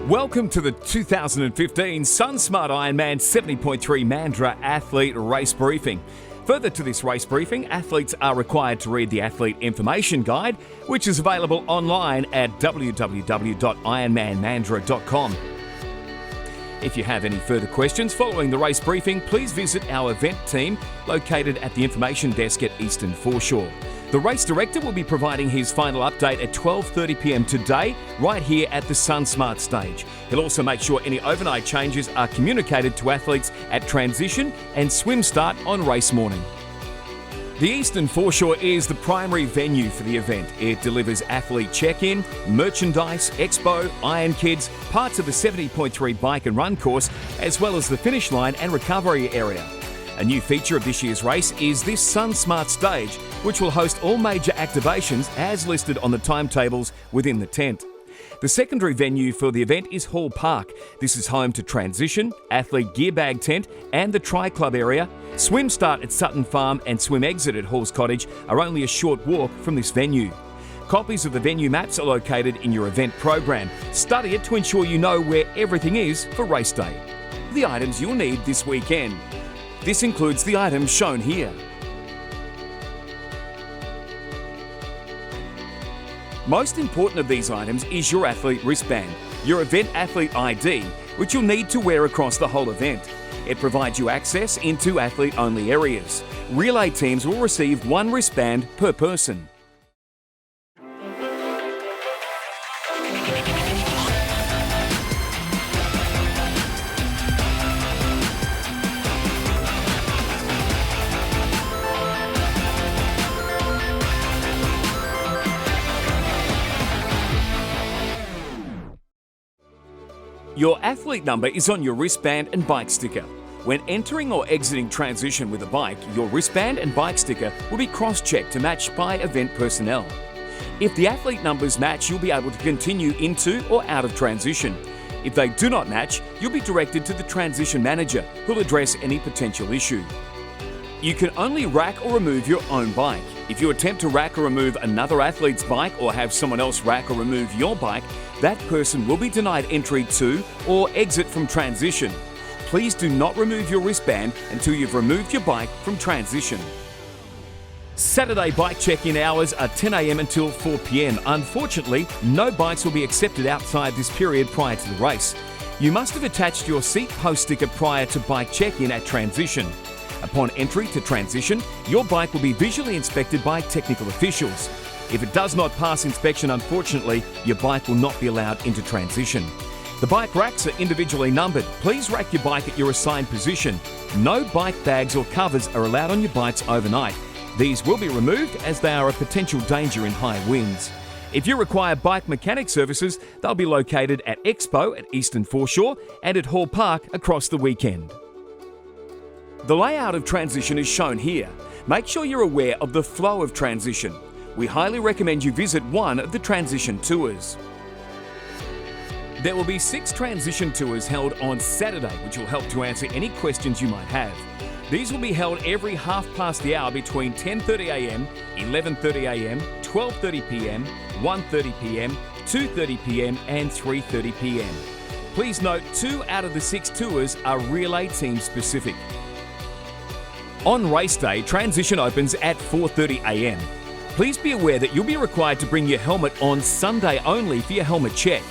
Welcome to the 2015 SunSmart IRONMAN 70.3 Mandurah Athlete Race Briefing. Further to this race briefing, athletes are required to read the Athlete Information Guide, which is available online at www.ironmanmandurah.com. If you have any further questions following the race briefing, please visit our event team located at the information desk at Eastern Foreshore. The race director will be providing his final update at 12:30 p.m. today, right here at the SunSmart stage. He'll also make sure any overnight changes are communicated to athletes at transition and swim start on race morning. The Eastern Foreshore is the primary venue for the event. It delivers athlete check-in, merchandise, expo, Iron Kids, parts of the 70.3 bike and run course, as well as the finish line and recovery area. A new feature of this year's race is this SunSmart stage, which will host all major activations as listed on the timetables within the tent. The secondary venue for the event is Hall Park. This is home to transition, athlete gear bag tent and the tri-club area. Swim start at Sutton Farm and swim exit at Hall's Cottage are only a short walk from this venue. Copies of the venue maps are located in your event program. Study it to ensure you know where everything is for race day. The items you'll need this weekend. This includes the items shown here. Most important of these items is your athlete wristband, your event athlete ID, which you'll need to wear across the whole event. It provides you access into athlete-only areas. Relay teams will receive one wristband per person. Your athlete number is on your wristband and bike sticker. When entering or exiting transition with a bike, your wristband and bike sticker will be cross-checked to match by event personnel. If the athlete numbers match, you'll be able to continue into or out of transition. If they do not match, you'll be directed to the transition manager, who'll address any potential issue. You can only rack or remove your own bike. If you attempt to rack or remove another athlete's bike or have someone else rack or remove your bike, that person will be denied entry to or exit from transition. Please do not remove your wristband until you've removed your bike from transition. Saturday bike check-in hours are 10 a.m. until 4 p.m. Unfortunately, no bikes will be accepted outside this period prior to the race. You must have attached your seat post sticker prior to bike check-in at transition. Upon entry to transition, your bike will be visually inspected by technical officials. If it does not pass inspection, unfortunately, your bike will not be allowed into transition. The bike racks are individually numbered. Please rack your bike at your assigned position. No bike bags or covers are allowed on your bikes overnight. These will be removed as they are a potential danger in high winds. If you require bike mechanic services, they'll be located at Expo at Eastern Foreshore and at Hall Park across the weekend. The layout of transition is shown here. Make sure you're aware of the flow of transition. We highly recommend you visit one of the transition tours. There will be 6 transition tours held on Saturday, which will help to answer any questions you might have. These will be held every half past the hour between 10:30 a.m., 11:30 a.m., 12:30 p.m., 1:30 p.m., 2:30 p.m. and 3:30 p.m. Please note 2 out of the 6 tours are relay team specific. On race day, transition opens at 4:30 a.m. Please be aware that you'll be required to bring your helmet on Sunday only for your helmet check.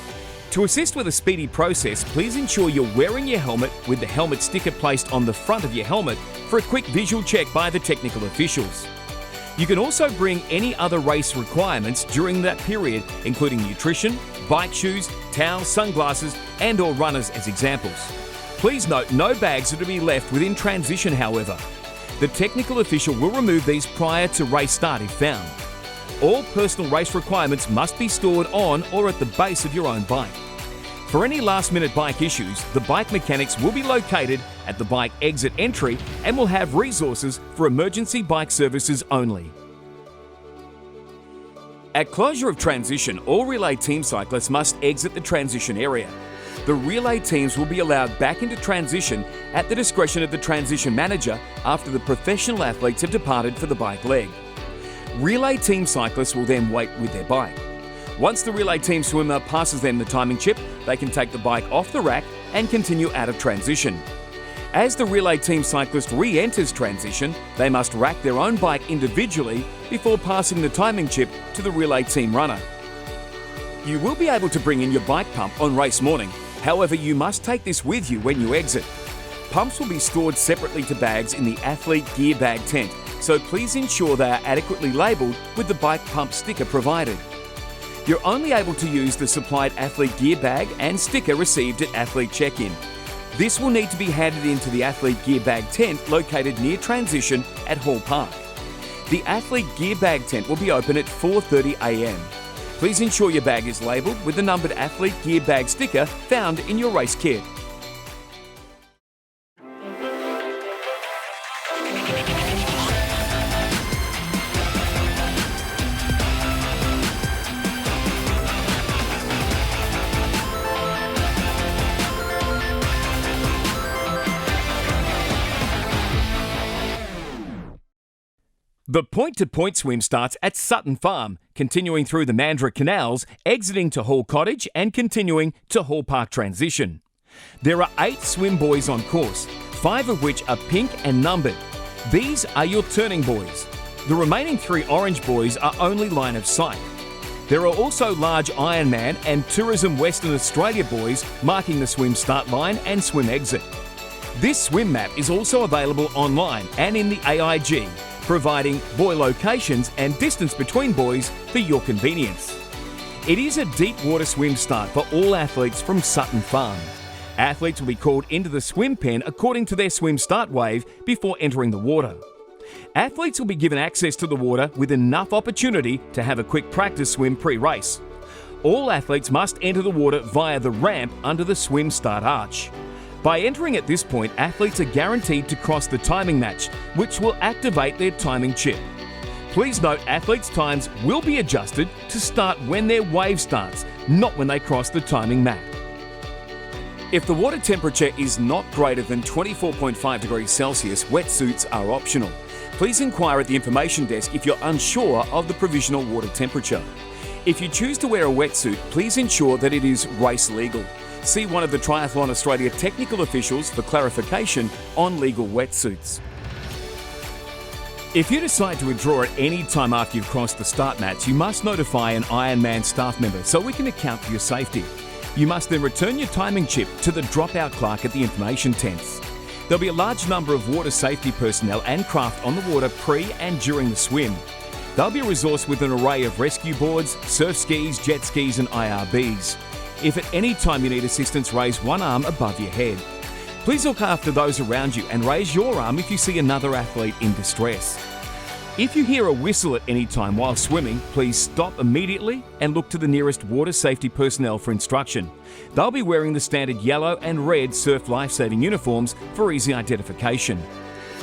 To assist with a speedy process, please ensure you're wearing your helmet with the helmet sticker placed on the front of your helmet for a quick visual check by the technical officials. You can also bring any other race requirements during that period, including nutrition, bike shoes, towels, sunglasses, and/or runners as examples. Please note no bags are to be left within transition, however. The technical official will remove these prior to race start if found. All personal race requirements must be stored on or at the base of your own bike. For any last-minute bike issues, the bike mechanics will be located at the bike exit entry and will have resources for emergency bike services only. At closure of transition, all relay team cyclists must exit the transition area. The relay teams will be allowed back into transition at the discretion of the transition manager after the professional athletes have departed for the bike leg. Relay team cyclists will then wait with their bike. Once the relay team swimmer passes them the timing chip, they can take the bike off the rack and continue out of transition. As the relay team cyclist re-enters transition, they must rack their own bike individually before passing the timing chip to the relay team runner. You will be able to bring in your bike pump on race morning. However, you must take this with you when you exit. Pumps will be stored separately to bags in the athlete gear bag tent, so please ensure they are adequately labelled with the bike pump sticker provided. You're only able to use the supplied athlete gear bag and sticker received at athlete check-in. This will need to be handed into the athlete gear bag tent located near transition at Hall Park. The athlete gear bag tent will be open at 4:30 a.m. Please ensure your bag is labelled with the numbered athlete gear bag sticker found in your race kit. The point-to-point swim starts at Sutton Farm, continuing through the Mandurah canals, exiting to Hall Cottage and continuing to Hall Park Transition. There are 8 swim buoys on course, 5 of which are pink and numbered. These are your turning buoys. The remaining 3 orange buoys are only line of sight. There are also large IRONMAN and Tourism Western Australia buoys marking the swim start line and swim exit. This swim map is also available online and in the AIG, providing buoy locations and distance between buoys for your convenience. It is a deep water swim start for all athletes from Sutton Farm. Athletes will be called into the swim pen according to their swim start wave before entering the water. Athletes will be given access to the water with enough opportunity to have a quick practice swim pre-race. All athletes must enter the water via the ramp under the swim start arch. By entering at this point, athletes are guaranteed to cross the timing match, which will activate their timing chip. Please note athletes' times will be adjusted to start when their wave starts, not when they cross the timing mat. If the water temperature is not greater than 24.5 degrees Celsius, wetsuits are optional. Please inquire at the information desk if you're unsure of the provisional water temperature. If you choose to wear a wetsuit, please ensure that it is race legal. See one of the Triathlon Australia technical officials for clarification on legal wetsuits. If you decide to withdraw at any time after you've crossed the start mats, you must notify an IRONMAN staff member so we can account for your safety. You must then return your timing chip to the dropout clerk at the information tents. There'll be a large number of water safety personnel and craft on the water pre and during the swim. They'll be resourced with an array of rescue boards, surf skis, jet skis and IRBs. If at any time you need assistance, raise one arm above your head. Please look after those around you and raise your arm if you see another athlete in distress. If you hear a whistle at any time while swimming, please stop immediately and look to the nearest water safety personnel for instruction. They'll be wearing the standard yellow and red surf lifesaving uniforms for easy identification.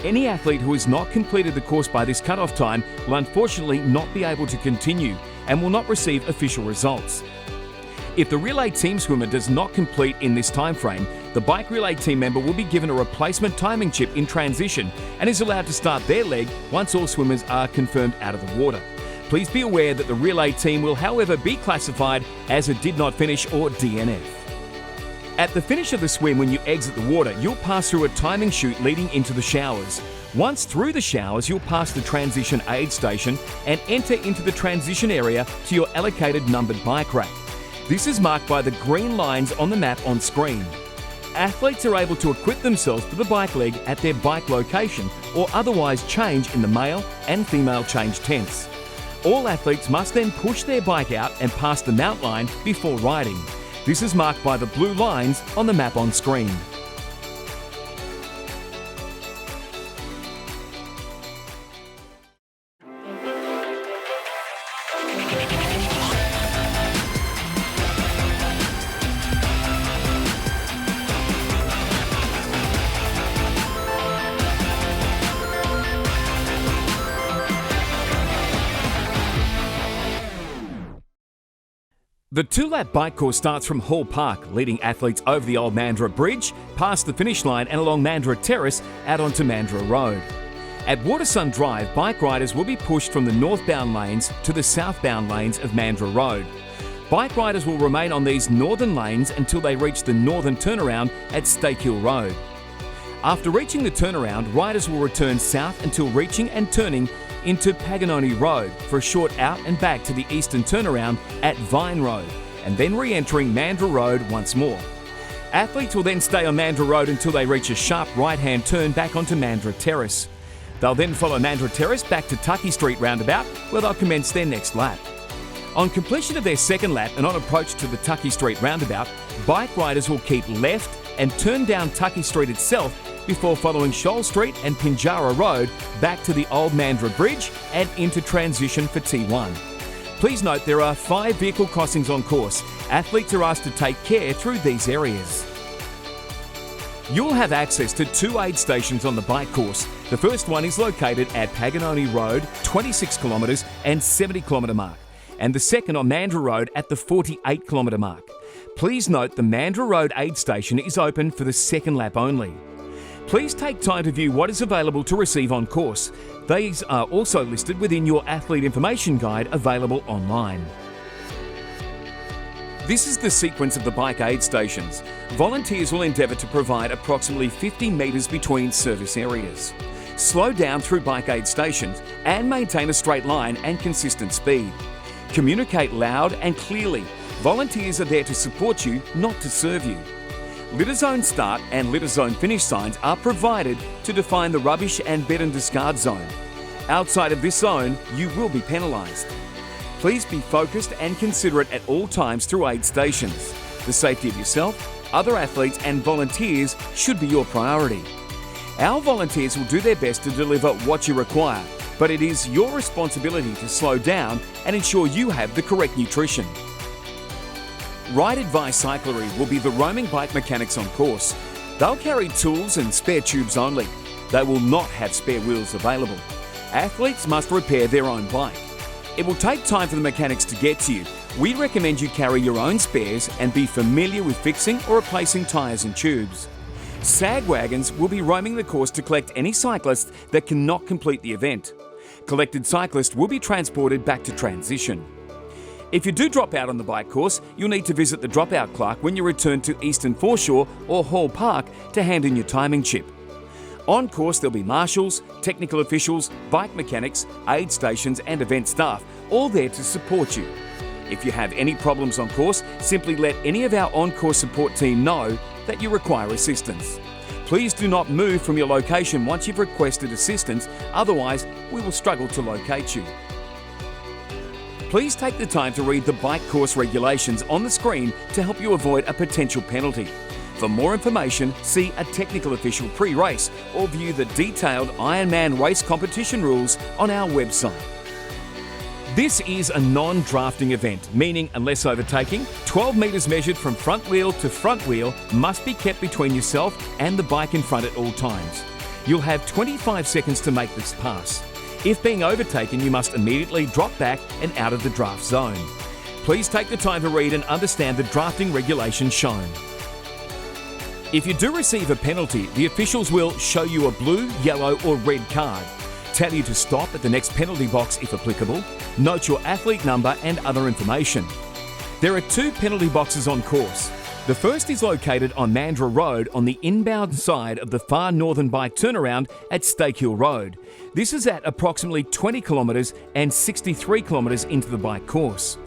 Any athlete who has not completed the course by this cut-off time will unfortunately not be able to continue and will not receive official results. If the relay team swimmer does not complete in this time frame, the bike relay team member will be given a replacement timing chip in transition and is allowed to start their leg once all swimmers are confirmed out of the water. Please be aware that the relay team will, however, be classified as a did not finish or DNF. At the finish of the swim, when you exit the water, you'll pass through a timing chute leading into the showers. Once through the showers, you'll pass the transition aid station and enter into the transition area to your allocated numbered bike rack. This is marked by the green lines on the map on screen. Athletes are able to equip themselves for the bike leg at their bike location or otherwise change in the male and female change tents. All athletes must then push their bike out and pass the mount line before riding. This is marked by the blue lines on the map on screen. The 2-lap bike course starts from Hall Park, leading athletes over the old Mandurah Bridge, past the finish line and along Mandurah Terrace out onto Mandurah Road. At Watersun Drive, bike riders will be pushed from the northbound lanes to the southbound lanes of Mandurah Road. Bike riders will remain on these northern lanes until they reach the northern turnaround at Stake Hill Road. After reaching the turnaround, riders will return south until reaching and turning into Paganoni Road for a short out and back to the eastern turnaround at Vine Road, and then re-entering Mandurah Road once more. Athletes will then stay on Mandurah Road until they reach a sharp right-hand turn back onto Mandurah Terrace. They'll then follow Mandurah Terrace back to Tucky Street roundabout, where they'll commence their next lap. On completion of their second lap and on approach to the Tucky Street roundabout, bike riders will keep left and turn down Tucky Street itself before following Shoal Street and Pinjarra Road back to the Old Mandurah Bridge and into transition for T1. Please note there are 5 vehicle crossings on course. Athletes are asked to take care through these areas. You'll have access to 2 aid stations on the bike course. The first one is located at Paganoni Road, 26 kilometres and 70 kilometre mark, and the second on Mandurah Road at the 48 kilometre mark. Please note the Mandurah Road aid station is open for the second lap only. Please take time to view what is available to receive on course. These are also listed within your athlete information guide available online. This is the sequence of the bike aid stations. Volunteers will endeavour to provide approximately 50 metres between service areas. Slow down through bike aid stations and maintain a straight line and consistent speed. Communicate loud and clearly. Volunteers are there to support you, not to serve you. Litter zone start and litter zone finish signs are provided to define the rubbish and bed and discard zone. Outside of this zone, you will be penalised. Please be focused and considerate at all times through aid stations. The safety of yourself, other athletes and volunteers should be your priority. Our volunteers will do their best to deliver what you require, but it is your responsibility to slow down and ensure you have the correct nutrition. Ride Advice Cyclery will be the roaming bike mechanics on course. They'll carry tools and spare tubes only. They will not have spare wheels available. Athletes must repair their own bike. It will take time for the mechanics to get to you. We recommend you carry your own spares and be familiar with fixing or replacing tyres and tubes. SAG wagons will be roaming the course to collect any cyclists that cannot complete the event. Collected cyclists will be transported back to transition. If you do drop out on the bike course, you'll need to visit the dropout clerk when you return to Eastern Foreshore or Hall Park to hand in your timing chip. On course there'll be marshals, technical officials, bike mechanics, aid stations and event staff, all there to support you. If you have any problems on course, simply let any of our on-course support team know that you require assistance. Please do not move from your location once you've requested assistance, otherwise we will struggle to locate you. Please take the time to read the bike course regulations on the screen to help you avoid a potential penalty. For more information, see a technical official pre-race or view the detailed Ironman race competition rules on our website. This is a non-drafting event, meaning unless overtaking, 12 metres measured from front wheel to front wheel must be kept between yourself and the bike in front at all times. You'll have 25 seconds to make this pass. If being overtaken, you must immediately drop back and out of the draft zone. Please take the time to read and understand the drafting regulations shown. If you do receive a penalty, the officials will show you a blue, yellow or red card, tell you to stop at the next penalty box if applicable, note your athlete number and other information. There are 2 penalty boxes on course. The first is located on Mandurah Road on the inbound side of the far northern bike turnaround at Stake Hill Road. This is at approximately 20 kilometres and 63 kilometres into the bike course.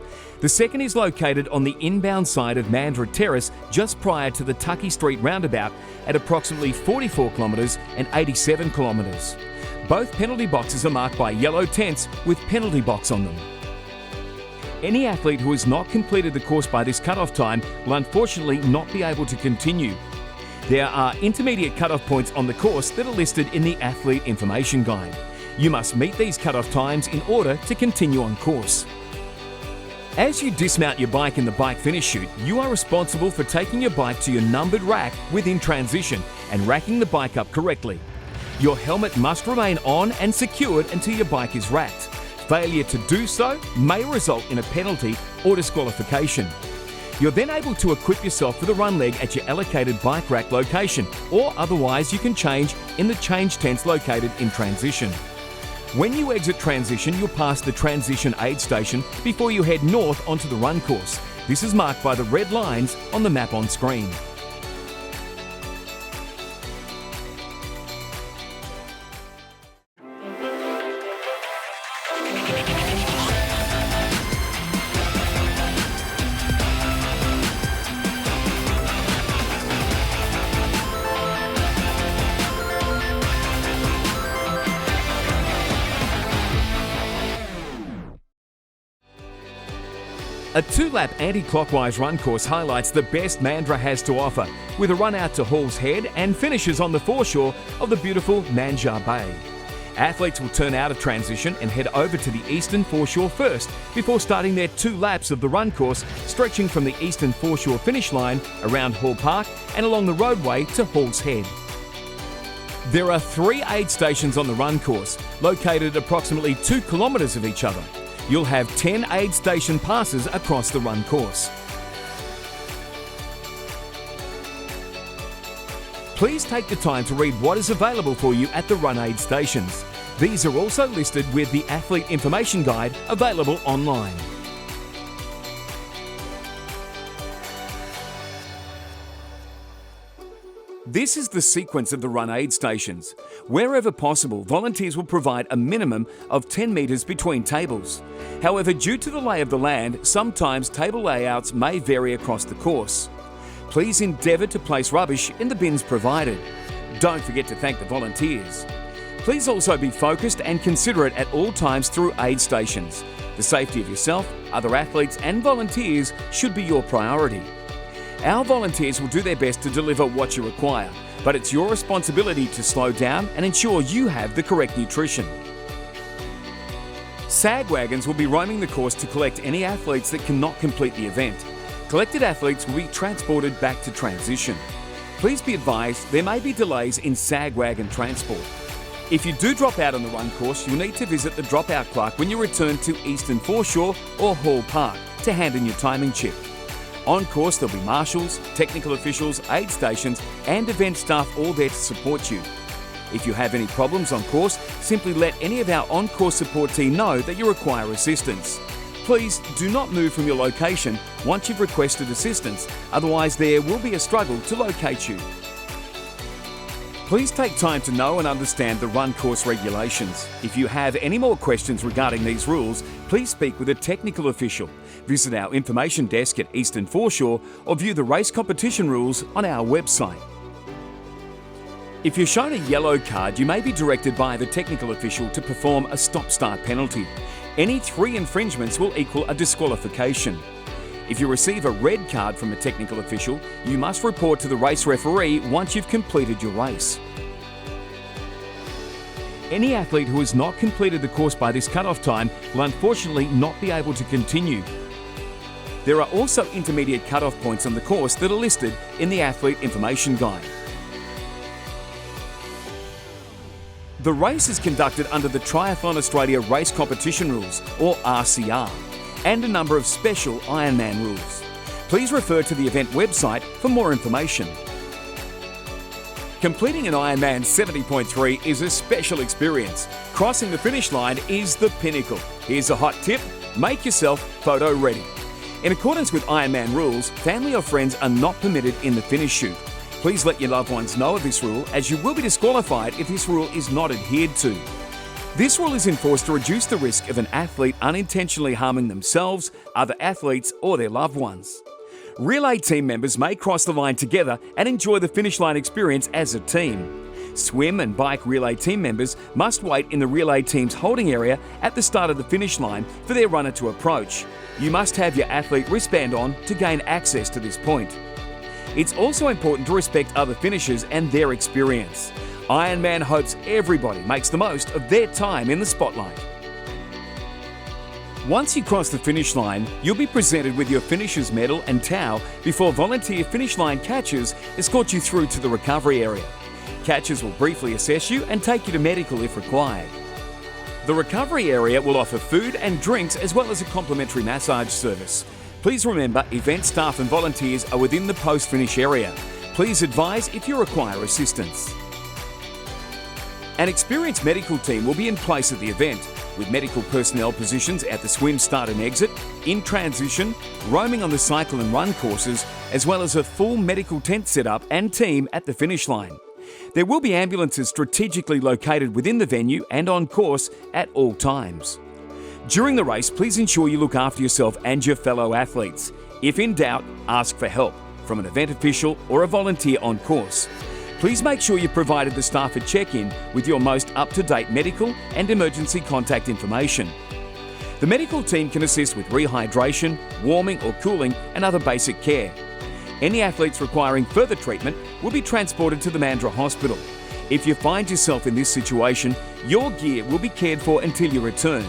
The second is located on the inbound side of Mandurah Terrace just prior to the Tucky Street roundabout at approximately 44 kilometres and 87 kilometres. Both penalty boxes are marked by yellow tents with penalty box on them. Any athlete who has not completed the course by this cut-off time will unfortunately not be able to continue. There are intermediate cut-off points on the course that are listed in the athlete information guide. You must meet these cut-off times in order to continue on course. As you dismount your bike in the bike finish chute, you are responsible for taking your bike to your numbered rack within transition and racking the bike up correctly. Your helmet must remain on and secured until your bike is racked. Failure to do so may result in a penalty or disqualification. You're then able to equip yourself for the run leg at your allocated bike rack location, or otherwise you can change in the change tents located in transition. When you exit transition, you'll pass the transition aid station before you head north onto the run course. This is marked by the red lines on the map on screen. A 2-lap anti-clockwise run course highlights the best Mandurah has to offer, with a run out to Hall's Head and finishes on the foreshore of the beautiful Mandurah Bay. Athletes will turn out of transition and head over to the eastern foreshore first, before starting their 2 laps of the run course, stretching from the eastern foreshore finish line around Hall Park and along the roadway to Hall's Head. There are 3 aid stations on the run course, located approximately 2 kilometres of each other. You'll have 10 aid station passes across the run course. Please take the time to read what is available for you at the run aid stations. These are also listed with the Athlete Information Guide available online. This is the sequence of the run aid stations. Wherever possible, volunteers will provide a minimum of 10 metres between tables. However, due to the lay of the land, sometimes table layouts may vary across the course. Please endeavour to place rubbish in the bins provided. Don't forget to thank the volunteers. Please also be focused and considerate at all times through aid stations. The safety of yourself, other athletes and volunteers should be your priority. Our volunteers will do their best to deliver what you require, but it's your responsibility to slow down and ensure you have the correct nutrition. SAG wagons will be roaming the course to collect any athletes that cannot complete the event. Collected athletes will be transported back to transition. Please be advised there may be delays in SAG wagon transport. If you do drop out on the run course, you'll need to visit the dropout clerk when you return to Eastern Foreshore or Hall Park to hand in your timing chip. On course, there'll be marshals, technical officials, aid stations and event staff all there to support you. If you have any problems on course, simply let any of our on-course support team know that you require assistance. Please do not move from your location once you've requested assistance, otherwise there will be a struggle to locate you. Please take time to know and understand the run course regulations. If you have any more questions regarding these rules, please speak with a technical official. Visit our information desk at Eastern Foreshore or view the race competition rules on our website. If you're shown a yellow card, you may be directed by the technical official to perform a stop-start penalty. Any 3 infringements will equal a disqualification. If you receive a red card from a technical official, you must report to the race referee once you've completed your race. Any athlete who has not completed the course by this cut-off time will unfortunately not be able to continue. There are also intermediate cut-off points on the course that are listed in the Athlete Information Guide. The race is conducted under the Triathlon Australia Race Competition Rules, or RCR, and a number of special Ironman rules. Please refer to the event website for more information. Completing an Ironman 70.3 is a special experience. Crossing the finish line is the pinnacle. Here's a hot tip: make yourself photo ready. In accordance with Ironman rules, family or friends are not permitted in the finish chute. Please let your loved ones know of this rule, as you will be disqualified if this rule is not adhered to. This rule is enforced to reduce the risk of an athlete unintentionally harming themselves, other athletes or their loved ones. Relay team members may cross the line together and enjoy the finish line experience as a team. Swim and bike relay team members must wait in the relay team's holding area at the start of the finish line for their runner to approach. You must have your athlete wristband on to gain access to this point. It's also important to respect other finishers and their experience. Ironman hopes everybody makes the most of their time in the spotlight. Once you cross the finish line, you'll be presented with your finisher's medal and towel before volunteer finish line catchers escort you through to the recovery area. Catchers will briefly assess you and take you to medical if required. The recovery area will offer food and drinks as well as a complimentary massage service. Please remember, event staff and volunteers are within the post-finish area. Please advise if you require assistance. An experienced medical team will be in place at the event. with medical personnel positions at the swim start and exit, in transition, roaming on the cycle and run courses, as well as a full medical tent setup and team at the finish line. There will be ambulances strategically located within the venue and on course at all times. During the race, please ensure you look after yourself and your fellow athletes. If in doubt, ask for help from an event official or a volunteer on course. Please make sure you've provided the staff a check-in with your most up-to-date medical and emergency contact information. The medical team can assist with rehydration, warming or cooling and other basic care. Any athletes requiring further treatment will be transported to the Mandurah Hospital. If you find yourself in this situation, your gear will be cared for until you return.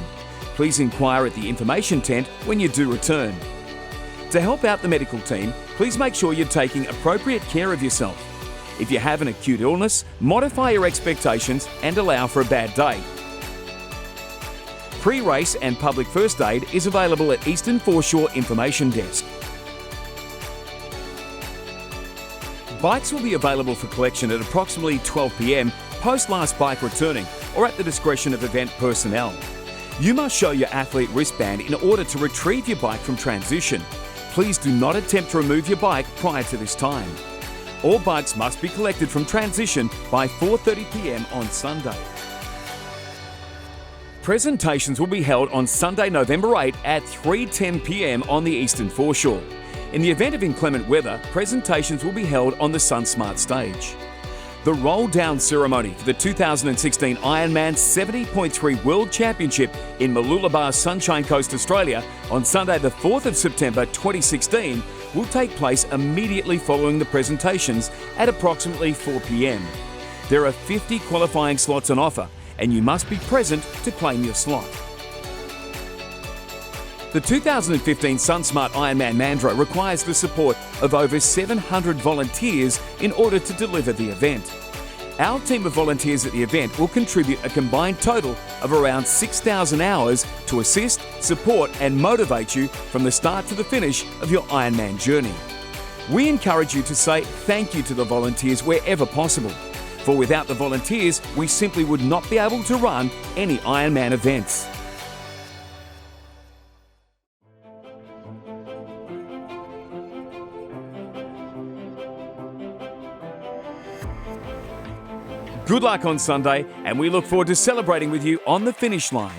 Please inquire at the information tent when you do return. To help out the medical team, please make sure you're taking appropriate care of yourself. If you have an acute illness, modify your expectations and allow for a bad day. Pre-race and public first aid is available at Eastern Foreshore Information Desk. Bikes will be available for collection at approximately 12 p.m. post last bike returning or at the discretion of event personnel. You must show your athlete wristband in order to retrieve your bike from transition. Please do not attempt to remove your bike prior to this time. All bikes must be collected from transition by 4:30 p.m. on Sunday. Presentations will be held on Sunday, November 8 at 3:10 p.m. on the Eastern Foreshore. In the event of inclement weather, presentations will be held on the SunSmart stage. The roll-down ceremony for the 2016 IRONMAN 70.3 World Championship in Mooloolaba, Sunshine Coast, Australia on Sunday the 4th of September 2016 will take place immediately following the presentations at approximately 4 p.m. There are 50 qualifying slots on offer and you must be present to claim your slot. The 2015 SunSmart Ironman Mandurah requires the support of over 700 volunteers in order to deliver the event. Our team of volunteers at the event will contribute a combined total of around 6,000 hours to assist, support and motivate you from the start to the finish of your Ironman journey. We encourage you to say thank you to the volunteers wherever possible, for without the volunteers, we simply would not be able to run any Ironman events. Good luck on Sunday, and we look forward to celebrating with you on the finish line.